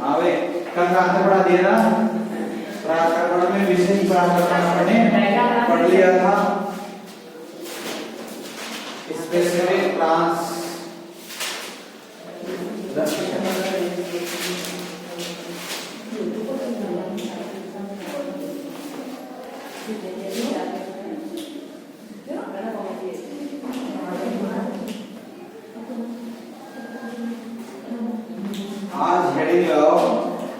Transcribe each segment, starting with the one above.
आवे कल का अंतर पढ़ा दिया ना, प्राकरण में विशेष प्राकरण हमने पढ़ लिया था, स्पेसिफिक ट्रांस आज हेडिंग लगाओ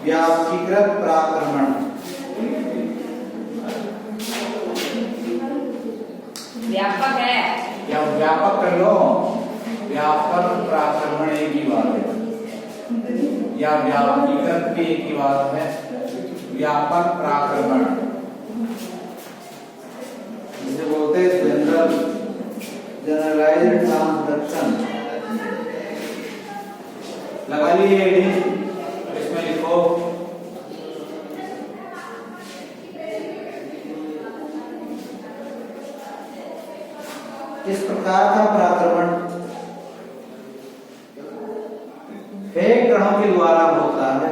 व्यापकीकृत प्राक्रमण। व्यापक है या व्यापक कर लो, व्यापक प्राक्रमण एक ही बात है, या व्यापकीकृत भी एक ही बात है। व्यापक प्राक्रमण जिसे बोलते हैं जनरलाइज्ड ट्रांसडक्शन। लगा लिए हेडिंग, इसमें लिखो इस प्रकार का प्राक्रमण फेक कणों के द्वारा होता है।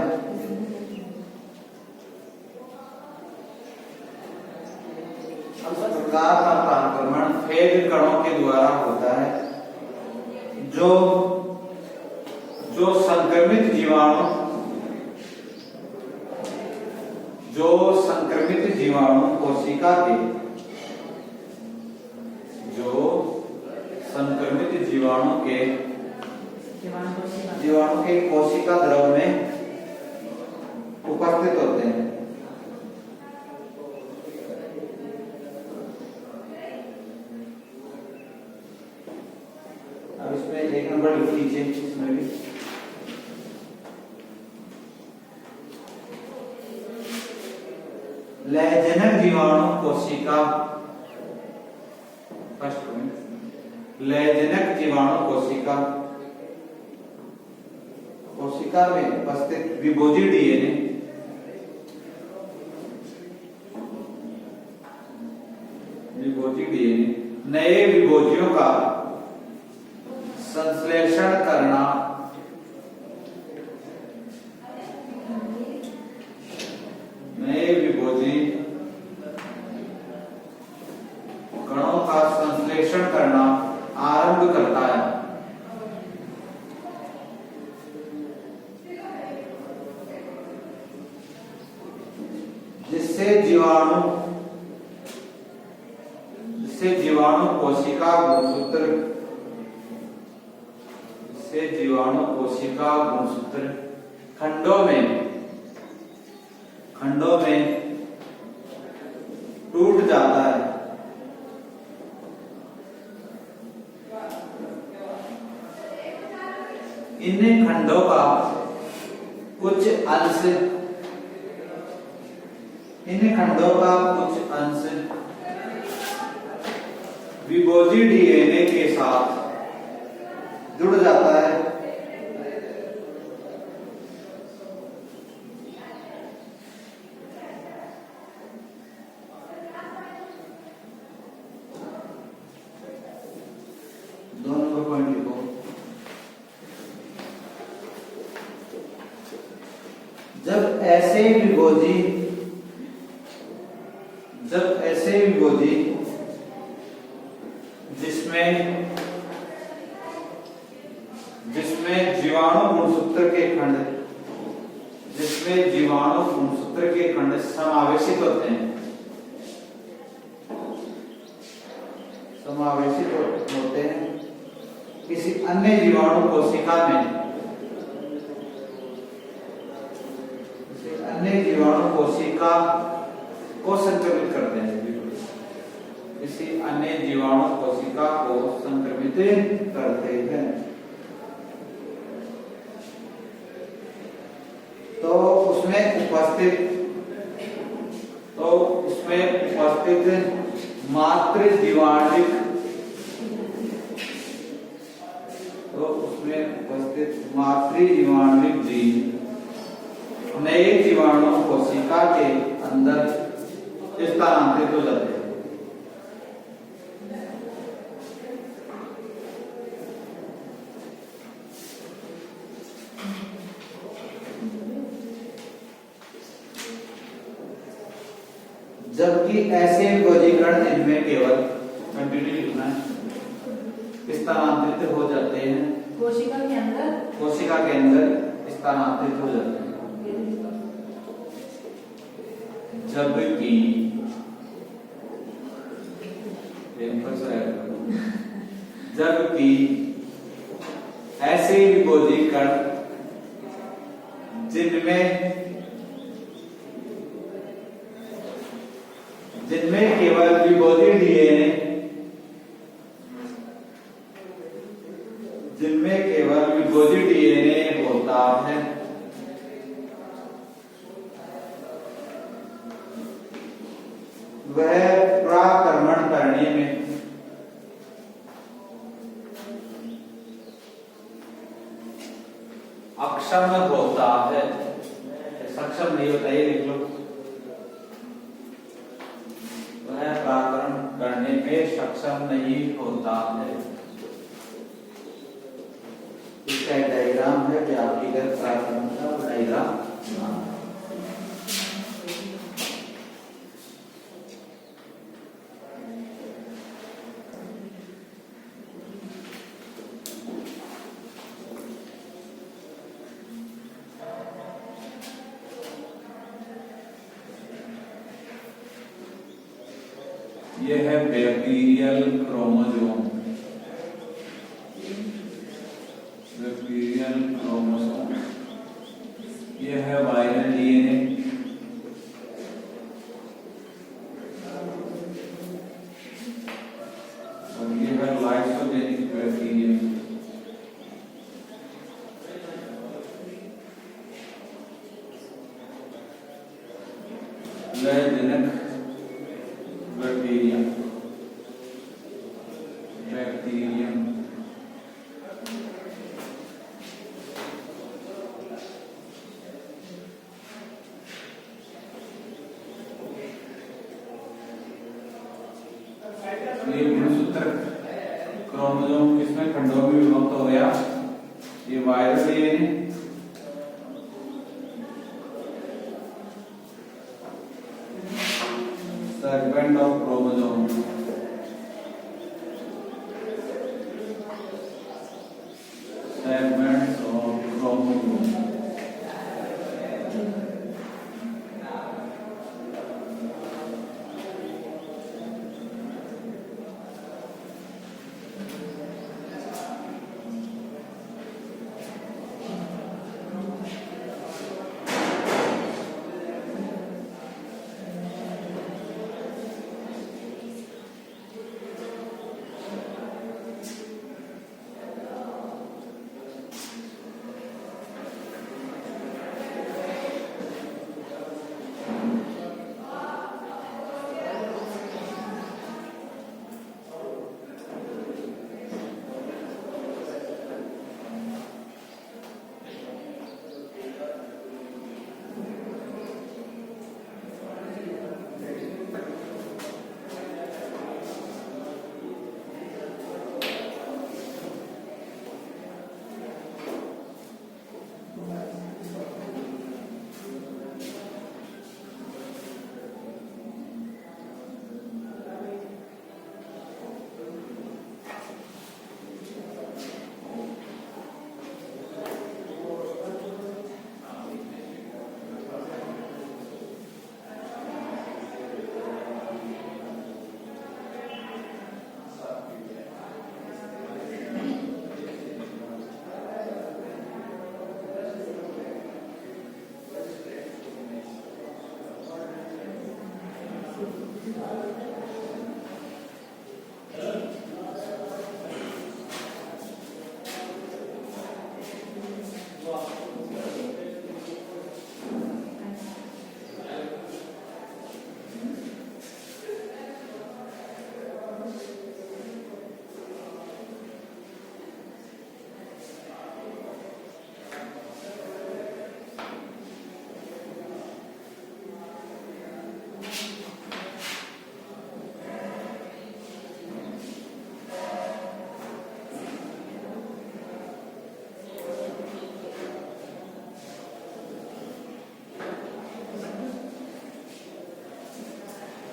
इस प्रकार का प्राक्रमण फेक कणों के द्वारा होता है जो संक्रमित जीवाणु कोशिका के जीवाणु के कोशिका द्रव में उपस्थित होते हैं। अब इसमें एक नंबर लिख लीजिए, इसमें भी लयजनक जीवाणु कोशिका, फर्स्ट पॉइंट, लयजनक जीवाणु कोशिका में उपस्थित विभोजी डीएनए नए विभोजियों का संश्लेषण करना, नए विभोजी कणों का संश्लेषण करना आरंभ करता है। जिससे जीवाणु कोशिका गुणसूत्र खंडों में टूट जाता है। इन खंडों का कुछ अंश विभोजी डीएनए के साथ जुड़ जाता है। दोनों का पॉइंट लिखो। जब ऐसे विभोजी जिसमें जीवाणु गुणसूत्र के खंड समावेशित होते हैं, किसी अन्य जीवाणु कोशिका को संक्रमित करते हैं, किसी अन्य जीवाणु कोशिका को संक्रमित करते हैं, तो उसमें उपस्थित मातृजीवाणुविक जीन नए जीवाणु कोशिका के अंदर स्थानांतरित हो जाते हैं। जबकि ऐसे विभोजीकरण जिनमें केवल कंटिन्यू लिखना है स्थानांतरित हो जाते हैं, कोशिका के अंदर स्थानांतरित हो जाते हैं। जबकि जबकि ऐसे विभोजीकरण जिनमें केवल विभोजी डीएनए होता है, वह प्राक्रमण करने में अक्षम होता है। सक्षम नहीं होता, ये लिख लो। वह प्राक्रमण करने में सक्षम नहीं होता है। इसका एक डायग्राम है, व्यापीगत प्राक्रमण का डायग्राम। यह है बैक्टीरियल क्रोमोसोम। यह है वायरल डीएनए। और यह है लाइसोजेनिक बैक्टीरिया। लयजनक बैक्टीरिया। ये गुणसूत्र क्रोमोसोम किसमें खंडों में विभक्त हो गया? ये viral DNA, segment of chromosome, segments of chromosome.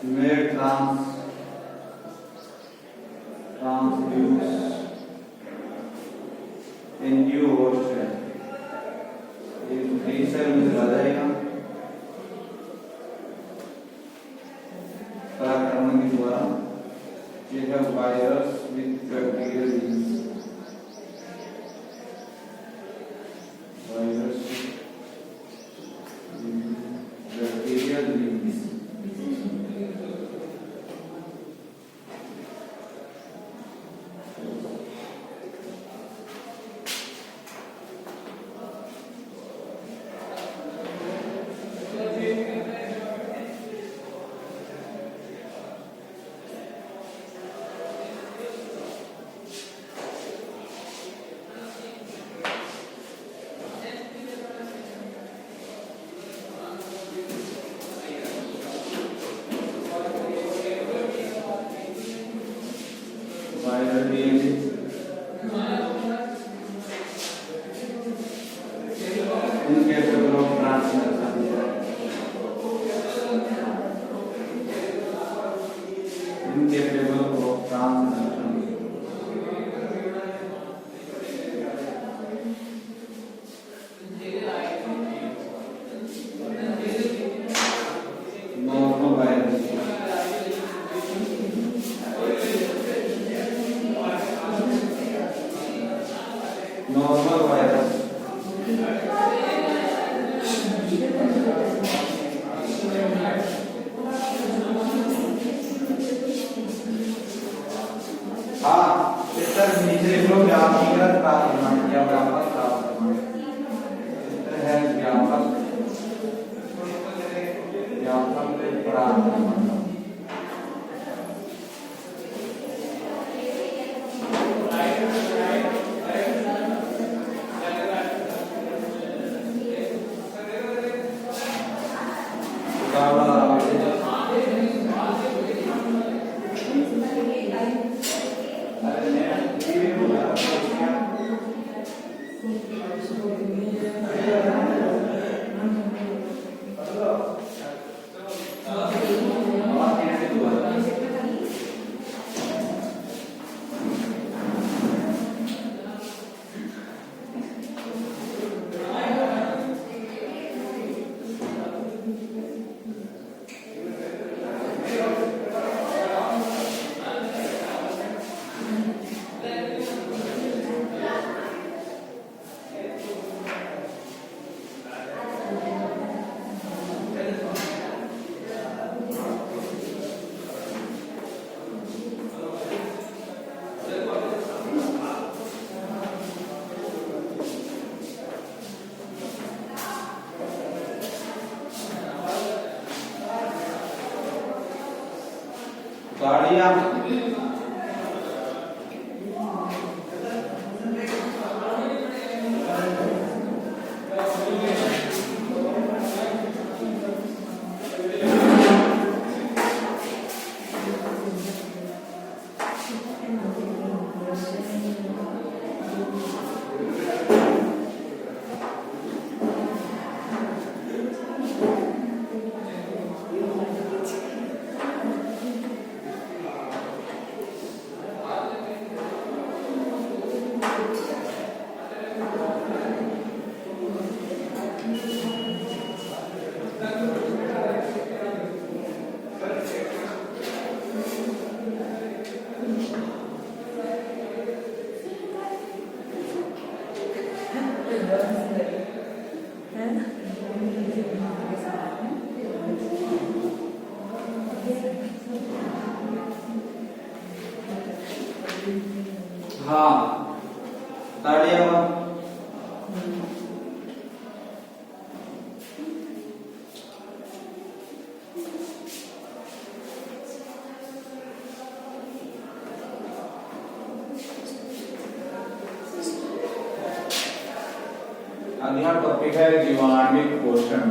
may transduce into host cell। ये फ्री सेल में चला जाएगा पराक्रमण के द्वारा। ये है virus with bacterial genes. Virus bacterial genes. Viral DNA incapable of transmission। incapable of transmission। Normal virus normal virus हाँ इतर नीचे जो व्यापीकृत प्राक्रमण या व्यापक प्राक्रमण इतर है व्यापक प्राक्रमण। गाड़ियां हाँ ताड़ियां अगला टॉपिक है जीवाणुविक पोषण।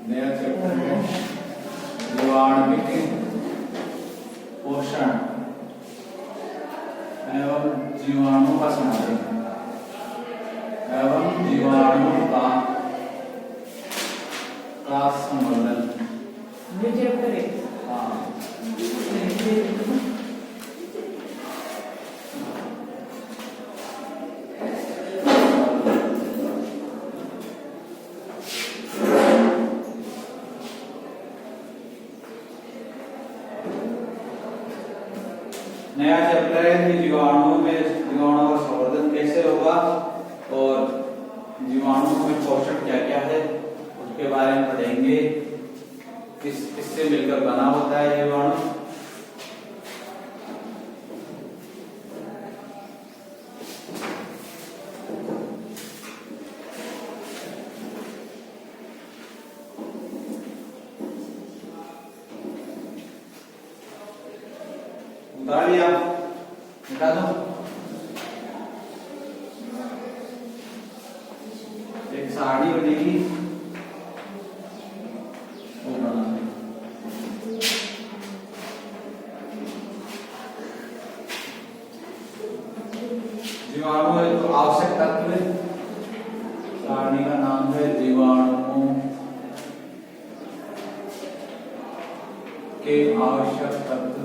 नया चैप्टर है जीवाणुविक पोषण एवं जीवाणु का संवर्धन एवं जीवाणु का संवर्धन। हाँ नया चैप्टर है कि जीवाणुओं का संवर्धन कैसे होगा और जीवाणुओं में पोषण क्या क्या है उसके बारे में पढ़ेंगे। किससे मिलकर बना होता है जीवाणु। उतारिए आप मिटा दो। एक सारणी बनेगी वो बना दो। जीवाणु है तो आवश्यक तत्व सारणी का नाम है जीवाणु के आवश्यक तत्व।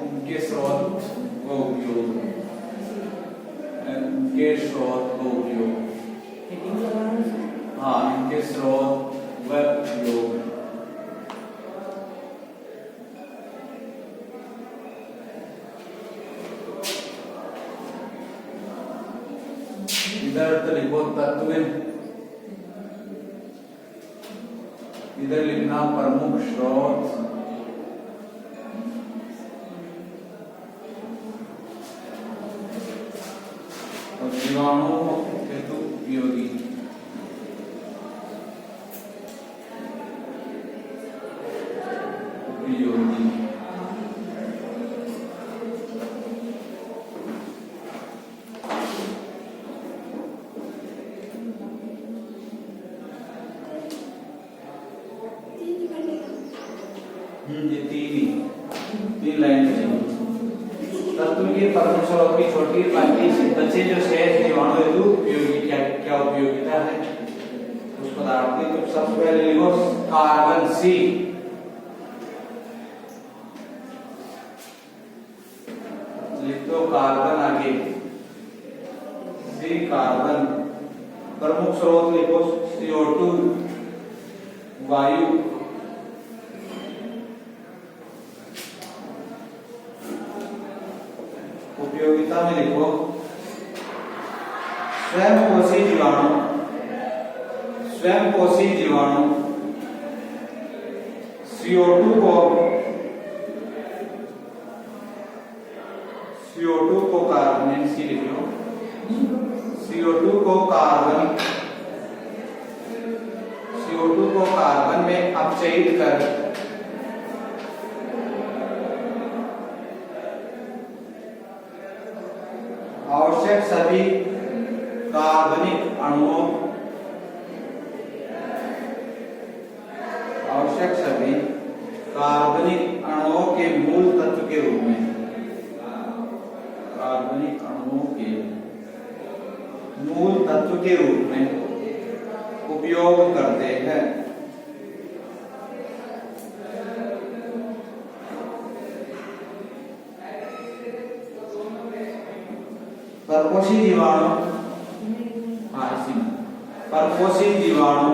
उनके स्रोत व उपयोग हाँ इनके स्रोत व उपयोग। इधर तो लिखो तत्व, इधर लिखना प्रमुख स्रोत और जीवाणु हेतु उपयोगी। ये तीन लाइन तत्व के प्रमुख स्रोत की छोटी बाकी बच्चे जो शेष जीवाणु हेतु उपयोगी क्या क्या उपयोगिता है उस पदार्थ की। तो सबसे पहले लिखो कार्बन सी। लिख दो कार्बन आगे सी कार्बन। प्रमुख स्रोत लिखो CO2 वायु। उपयोगिता में लिखो स्वयंपोषी जीवाणु। स्वयंपोषी जीवाणु CO2 को कार्बन सी लिख लो। CO2 को कार्बन में अपचयित कर आवश्यक सभी कार्बनिक अणुओं के मूल तत्व के रूप में उपयोग करते हैं। परपोषी जीवाणु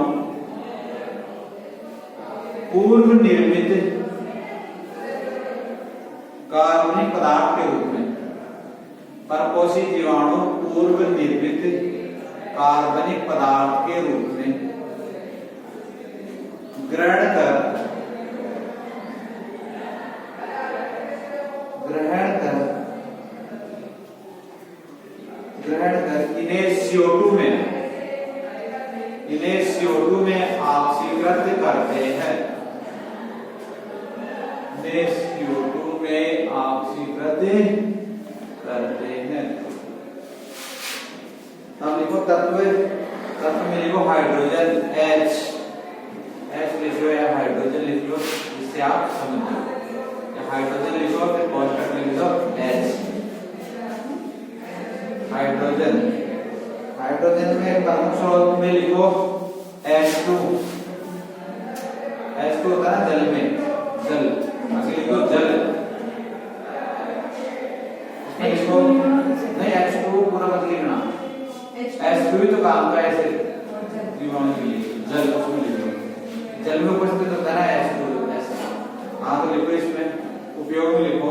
पूर्व निर्मित कार्बनिक पदार्थ के रूप में। परपोषी जीवाणु पूर्व निर्मित कार्बनिक पदार्थ के रूप में ग्रहण कर इन्हें CO2 में ऑक्सीकृत करते हैं। CO2 में ऑक्सीकृत करते हैं। अब लिखो तत्व में लिखो हाइड्रोजन H लिख लो या हाइड्रोजन लिख लो, जिससे आप समझ लो। हाइड्रोजन लिखो फिर कोष्ठक में लिखो H। हाइड्रोजन नाइट्रोजन में प्रमुख स्रोत में लिखो H2 होता है जल में, जल आगे लिखो जल, इसमें लिखो नहीं H2 पूरा मत लिखना, H2 ही तो काम का ऐसे जीवाणु के लिए जल उसमें लिखो, जल में उपस्थित होता है H2 ऐसा। हाँ तो लिखो इसमें उपयोग में लिखो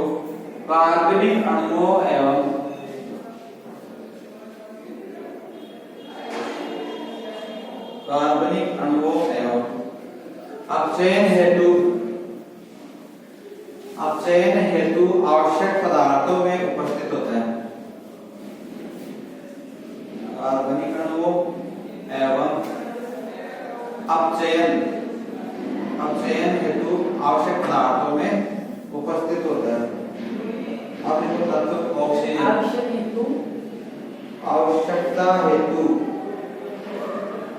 कार्बनिक अणुओं एवं अपचयन हेतु आवश्यक पदार्थों में उपस्थित होता है। कार्बनिक अणुओं एवं अपचयन हेतु आवश्यक पदार्थों में उपस्थित होता है। अब इसको तत्व ऑक्सीजन आवश्यकता हेतु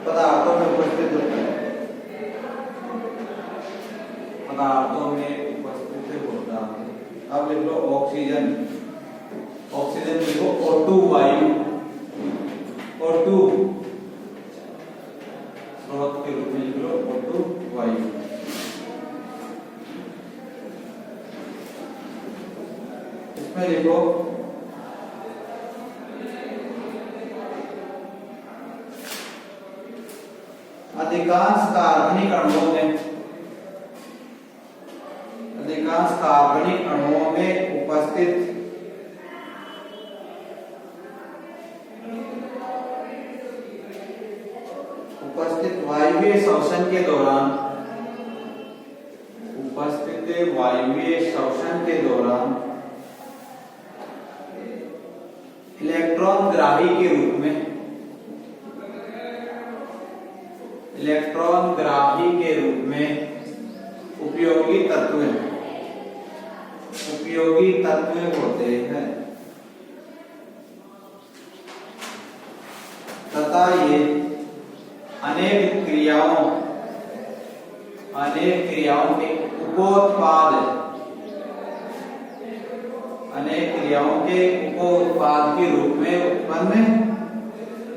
पदार्थों में उपस्थित होता है, पदार्थों में उपस्थित होता है। अब लिख लो ऑक्सीजन, ऑक्सीजन लिखो O2 वायु, O2 स्रोत के रूप में लिख लो O2 वायु। इसमें लिखो अधिकांश कार्बनिक अणुओं में उपस्थित वायवीय श्वसन के दौरान इलेक्ट्रॉन ग्राही के रूप में उपयोगी तत्व होते हैं तथा ये अनेक क्रियाओं के उपोत्पाद के रूप में उत्पन्न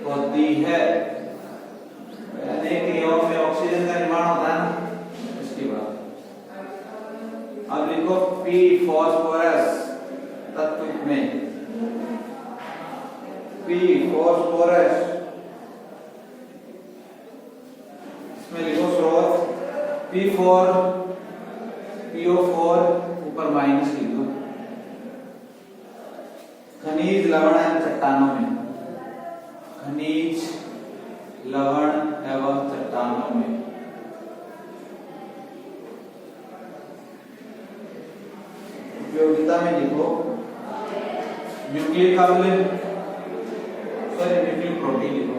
होती है। अनेक क्रियाओं में ऑक्सीजन का निर्माण होता है ना, इसके बाद अब लिखो P फास्फोरस तत्व में P फास्फोरस, इसमें लिखो स्रोत PO4 ऊपर माइनस लिख दो। खनिज लवण एवं चट्टानों में उपयोगिता में लिखो न्यूक्लिक अम्ल, न्यूक्लिक प्रोटीन लिखो,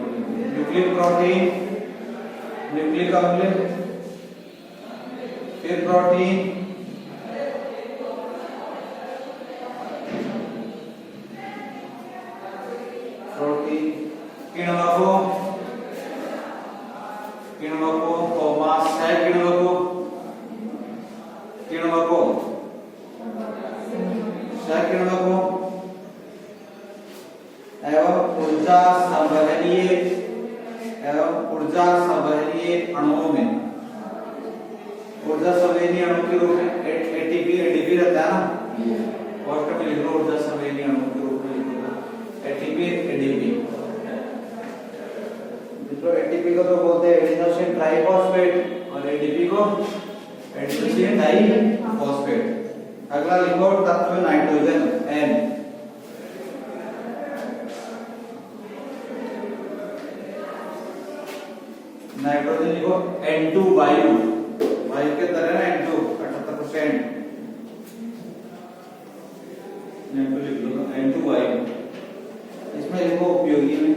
न्यूक्लिक अम्ल, फिर प्रोटीन, किण्वकों कोमा सह किण्वकों एवं ऊर्जा संवहनीय अणुओं में, ऊर्जा संवहनीय अणु के रूप में एटीपी रहता है ना, पोस्ट में लिख लो ऊर्जा संवहनीय अणु के रूप में लिख लो एटीपी। एटीपी को तो बोलते हैं एडिनोसिन ट्राइफॉस्फेट और एडीपी को एडिनोसिन डाइफॉस्फेट। अगला लिखो तत्व नाइट्रोजन N, नाइट्रोजन लिखो N2 वायु के तरह ना N2 78%, N2 लिख लो N2 वायु। इसमें लिखो उपयोगी में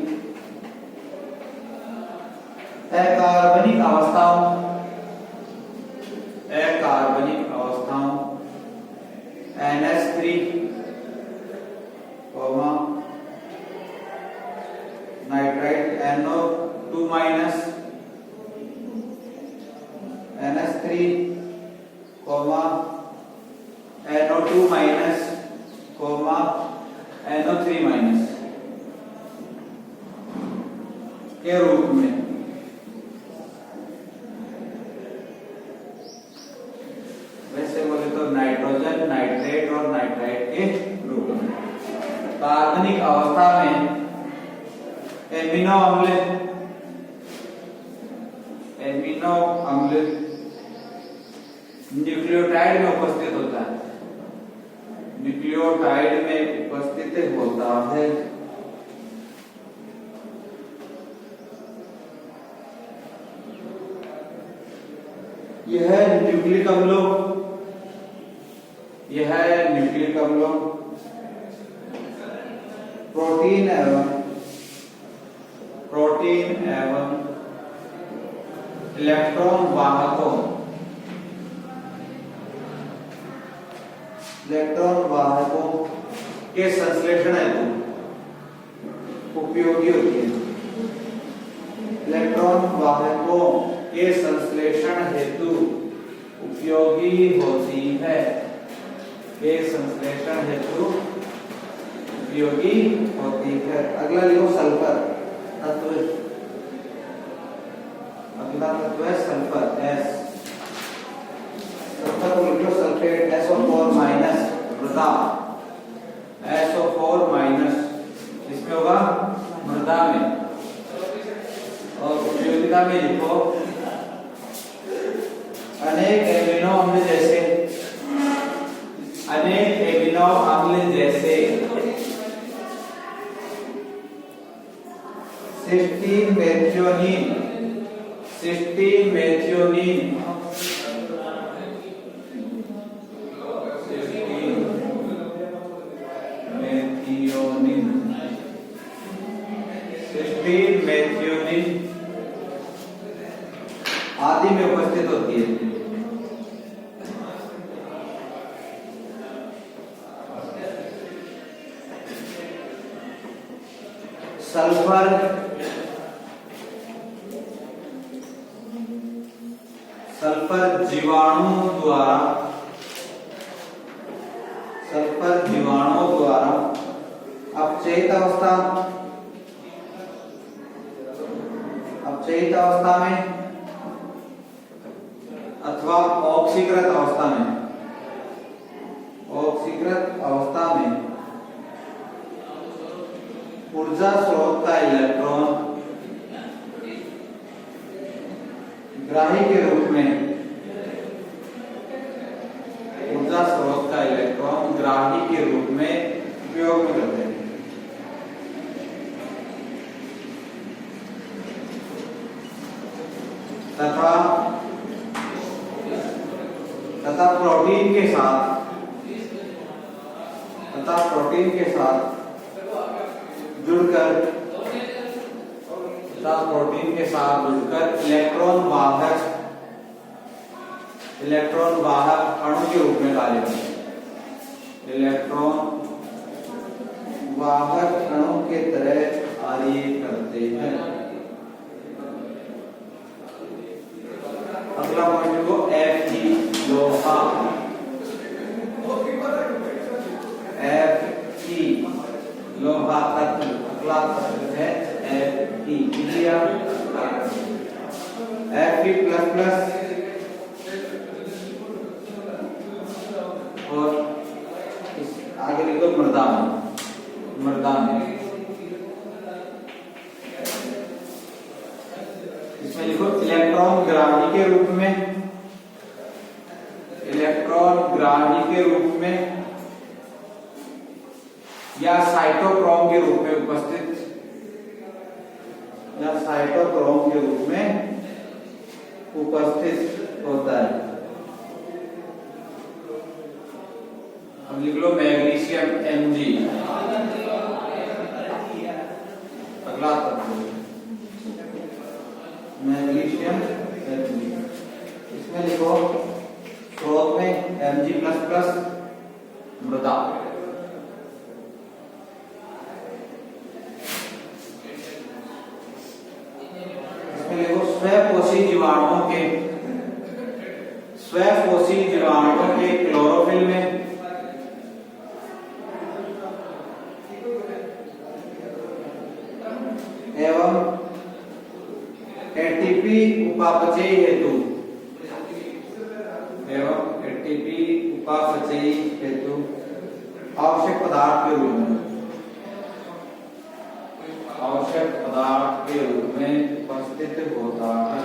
अकार्बनिक अवस्थाओं NH3, nitrite NO2 minus, NH3, NO2 minus, NO3 minus. के रूप में। वैसे बोले तो नाइट्रोजन, नाइट्रेट और नाइट्राइट के रूप में। कार्बनिक अवस्था में एमिनो अम्ल न्यूक्लियोटाइड में उपस्थित होता है, न्यूक्लियोटाइड में उपस्थित होता है। यह है न्यूक्लिक अम्लों, यह है न्यूक्लिक अम्लों। प्रोटीन एवं इलेक्ट्रॉन वाहकों के संश्लेषण हेतु उपयोगी होती है। इलेक्ट्रॉन वाहकों के संश्लेषण हेतु उपयोगी होती है, के संश्लेषण हेतु उपयोगी होती है। अगला लिखो सल्फर तत्व। अगला तत्व है सल्फर, एस। सल्फर को लिखो सल्फेट, SO4 माइनस, मृदा, SO4 माइनस, इसमें होगा मृदा में। और उपयोगिता में लिखो अनेक एमिनो अम्ल जैसे, अनेक एमिनो अम्ल जैसे cysteine, methionine, cysteine, methionine, cysteine, methionine आदि में उपस्थित होती है। सल्फर जीवाणु द्वारा अपचयित अवस्था में अथवा ऑक्सीकृत अवस्था में ऊर्जा स्रोत का इलेक्ट्रॉन ग्राही के रूप में, ऊर्जा स्रोत का इलेक्ट्रॉन ग्राही के रूप में उपयोग में करते हैं। तथा प्रोटीन के साथ जुड़कर इलेक्ट्रॉन वाहक अणु के रूप में कार्य करते हैं। इलेक्ट्रॉन वाहक अणु के तरह कार्य करते हैं। अगला पॉइंट को Fe, लोहा, Fe, लोहा तत्व। अगला तत्व है Fe, Fe++ और आगे लिखो मृदा में। इसमें लिखो इलेक्ट्रॉन ग्राही के रूप में या साइटोक्रोम के रूप में उपस्थित होता है। अब लिख लो मैग्नीशियम Mg। अगला तत्व मैग्नीशियम Mg। इसमें लिखो स्रोत में Mg++ मृदा। इसमें लिखो स्वपोषी जीवाणुओं के क्लोरोफिल में एवं एटीपी उपापचय हेतु एवं एटीपी उपापचय हेतु आवश्यक पदार्थ के रूप में उपस्थित होता है।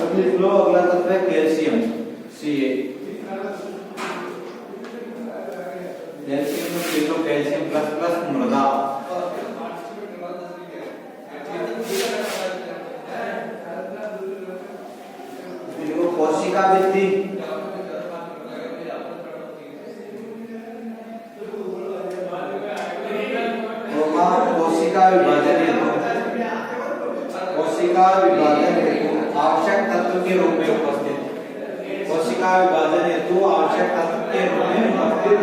अब लिख लो अगला तत्व है कैल्शियम Ca। कैल्शियम में लिख लो कैल्शियम प्लस प्लस मृदा। लिखो कोशिका वृद्धि, कोशिका विभाजन हेतु आवश्यक तत्व के रूप में उपस्थित। कोशिका विभाजन हेतु आवश्यक तत्व के रूप में उपस्थित।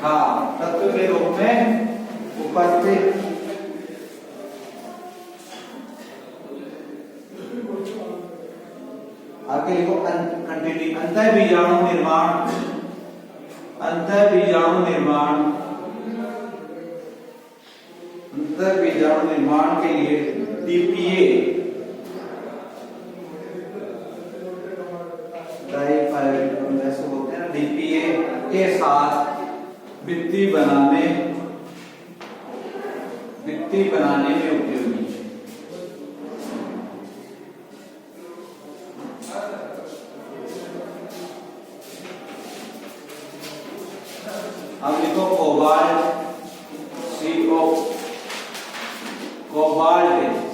हाँ, तत्व के रूप में उपस्थित। आगे लिखो कंटिन्यू। अंतः बीजाणु निर्माण के लिए डीपीए डीपीए के साथ भित्ति बनाने में उपयोगी। अब लिखो कोबाल्ट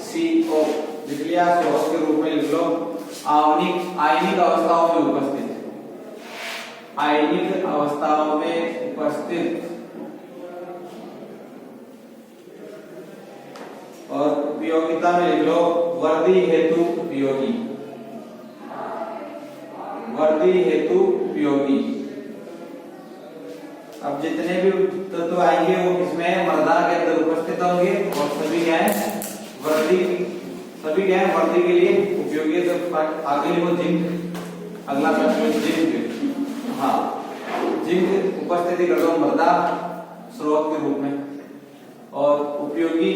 CO लिख लिया। स्रोत के रूप में लिख लो आयनिक अवस्थाओं में उपस्थित। और उपयोगिता में लिख लो वर्दी हेतु उपयोगी। अब जितने भी तत्व आएंगे वो किसमें मृदा के अंदर उपस्थित होंगे और सभी क्या है वर्दी के लिए उपयोगी। तो आगे लिखो जिंक। अगला प्रश्न जिंक। हाँ, जिंक उपस्थिति कर दो मृदा स्रोत के रूप में और उपयोगी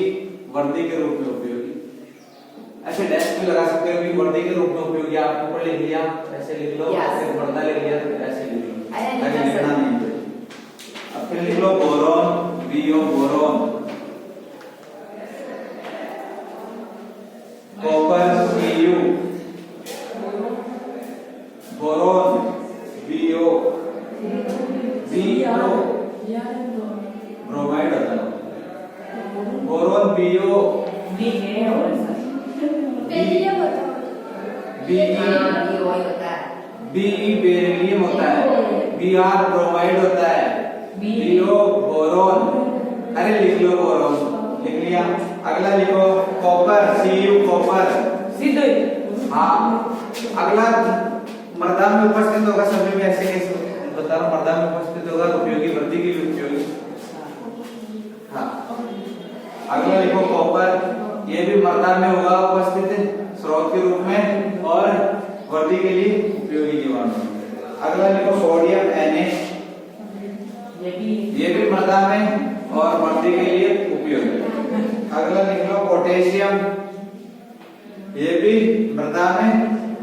वर्दी के रूप में उपयोगी। ऐसे डैश भी लगा सकते हो कि वर्दी के रूप में उपयोगी आपने ऊपर लिख लिया, ऐसे लिख लो, ऐसे मृदा लिख लिया, ऐसे लिख लो, ताकि लिखना नहीं। अब फिर लिख लो boron boron, copper Cu, boron Bo bromide होता है। बोरोन Bo बेरिलियम होता है। Br ब्रोमाइड होता है। Bo boron. अरे लिख लो बोरोन, लिख लिया। अगला लिखो कॉपर Cu कॉपर। हाँ, अगला मृदा में उपस्थित होगा। सभी में ऐसे बता रहा हूँ, मृदा में उपस्थित होगा उपयोगी वर्दी के लिए उपयोगी। हाँ, अगला लिखो कॉपर, ये भी मृदा में होगा उपस्थित स्रोत के रूप में और वर्दी के लिए उपयोगी जीवाणु। अगला लिखो सोडियम Na, ये भी मृदा में और वर्दी के लिए उपयोगी। अगला लिख लो पोटेशियम, ये भी मृदा में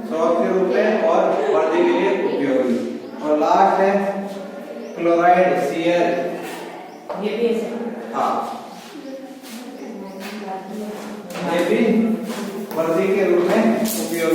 स्रोत के रूप में और वर्दी के लिए उपयोगी। और लास्ट है क्लोराइड Cl, ये भी हाँ, ये भी वर्दी के रूप में उपयोगी।